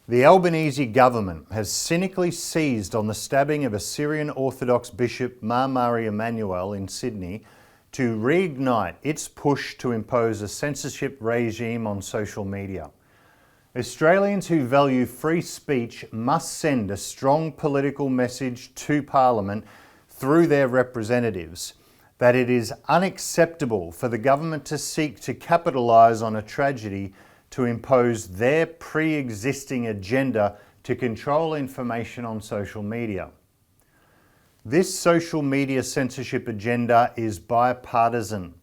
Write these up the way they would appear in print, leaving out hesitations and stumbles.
The Albanese government has cynically seized on the stabbing of a Syrian Orthodox Bishop Mari Emanuel in Sydney to reignite its push to impose a censorship regime on social media. Australians who value free speech must send a strong political message to Parliament through their representatives that it is unacceptable for the government to seek to capitalise on a tragedy to impose their pre-existing agenda to control information on social media. This social media censorship agenda is bipartisan,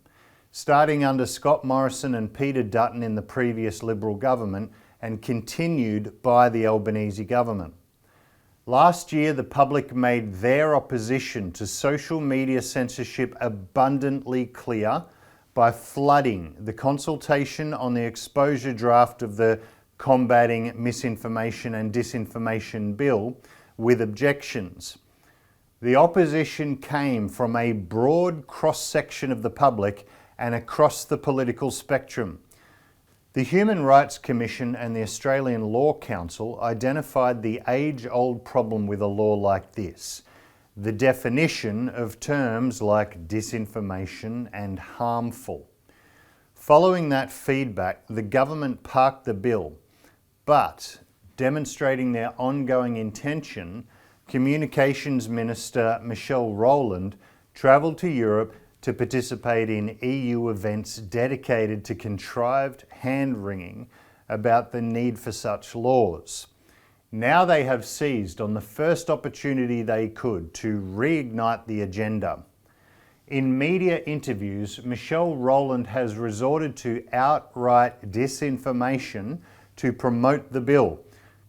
starting under Scott Morrison and Peter Dutton in the previous Liberal government and continued by the Albanese government. Last year, the public made their opposition to social media censorship abundantly clear by flooding the consultation on the exposure draft of the Combating Misinformation and Disinformation Bill with objections. The opposition came from a broad cross-section of the public and across the political spectrum. The Human Rights Commission and the Australian Law Council identified the age-old problem with a law like this: the definition of terms like disinformation and harmful. Following that feedback, the government parked the bill, but demonstrating their ongoing intention, Communications Minister Michelle Rowland travelled to Europe to participate in EU events dedicated to contrived hand-wringing about the need for such laws. Now they have seized on the first opportunity they could to reignite the agenda. In media interviews, Michelle Rowland has resorted to outright disinformation to promote the bill,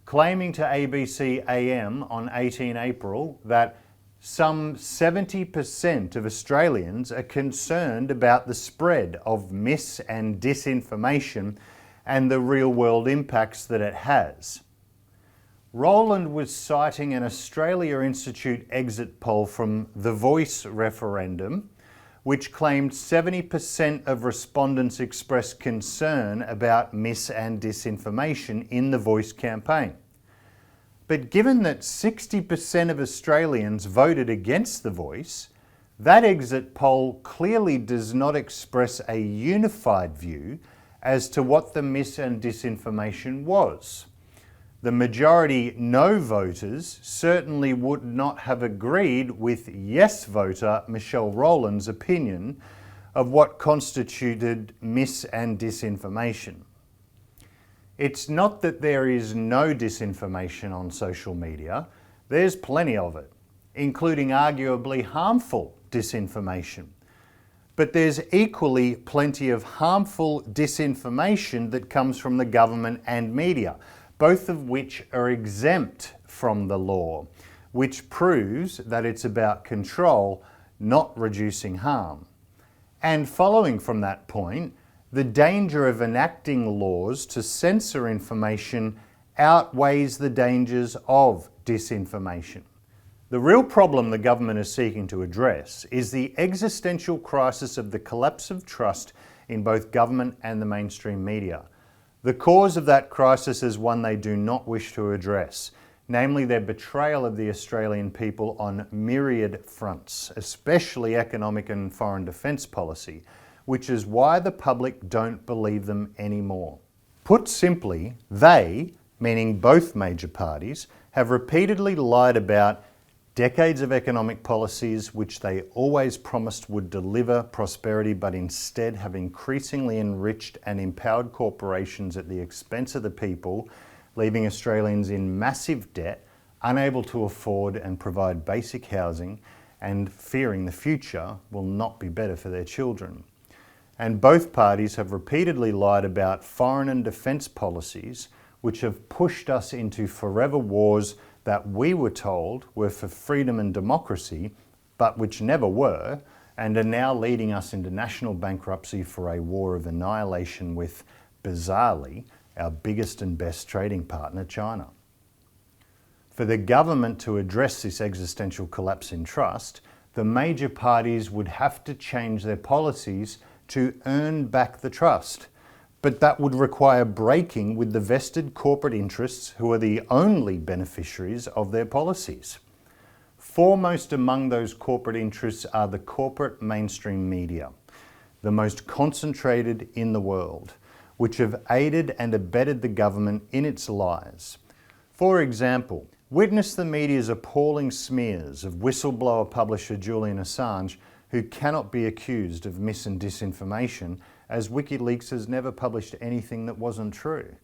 claiming to ABC AM on 18 April that some 70% of Australians are concerned about the spread of mis- and disinformation and the real-world impacts that it has. Rowland was citing an Australia Institute exit poll from the Voice referendum, which claimed 70% of respondents expressed concern about mis- and disinformation in the Voice campaign. But given that 60% of Australians voted against the Voice, that exit poll clearly does not express a unified view as to what the mis- and disinformation was. The majority no voters certainly would not have agreed with yes voter Michelle Rowland's opinion of what constituted mis- and disinformation. It's not that there is no disinformation on social media, there's plenty of it, including arguably harmful disinformation. But there's equally plenty of harmful disinformation that comes from the government and media, both of which are exempt from the law, which proves that it's about control, not reducing harm. And following from that point, the danger of enacting laws to censor information outweighs the dangers of disinformation. The real problem the government is seeking to address is the existential crisis of the collapse of trust in both government and the mainstream media. The cause of that crisis is one they do not wish to address, namely their betrayal of the Australian people on myriad fronts, especially economic and foreign defence policy, which is why the public don't believe them anymore. Put simply, they, meaning both major parties, have repeatedly lied about decades of economic policies which they always promised would deliver prosperity, but instead have increasingly enriched and empowered corporations at the expense of the people, leaving Australians in massive debt, unable to afford and provide basic housing, and fearing the future will not be better for their children. And both parties have repeatedly lied about foreign and defence policies which have pushed us into forever wars that we were told were for freedom and democracy, but which never were, and are now leading us into national bankruptcy for a war of annihilation with, bizarrely, our biggest and best trading partner, China. For the government to address this existential collapse in trust, the major parties would have to change their policies to earn back the trust, but that would require breaking with the vested corporate interests who are the only beneficiaries of their policies. Foremost among those corporate interests are the corporate mainstream media, the most concentrated in the world, which have aided and abetted the government in its lies. For example, witness the media's appalling smears of whistleblower publisher Julian Assange, who cannot be accused of mis and disinformation, as WikiLeaks has never published anything that wasn't true.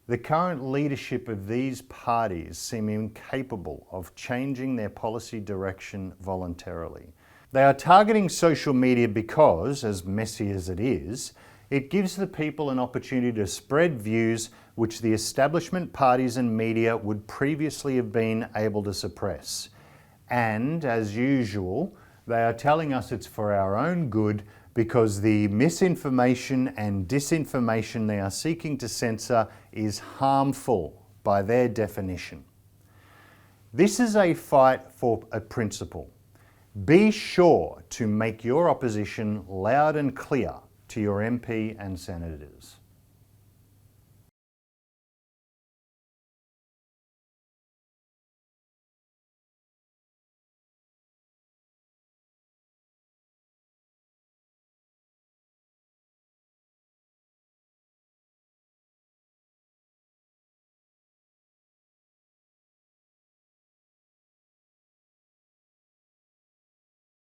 The current leadership of these parties seem incapable of changing their policy direction voluntarily. They are targeting social media because, as messy as it is, it gives the people an opportunity to spread views which the establishment parties and media would previously have been able to suppress. And, as usual, they are telling us it's for our own good because the misinformation and disinformation they are seeking to censor is harmful by their definition. This is a fight for a principle. Be sure to make your opposition loud and clear to your MP and senators.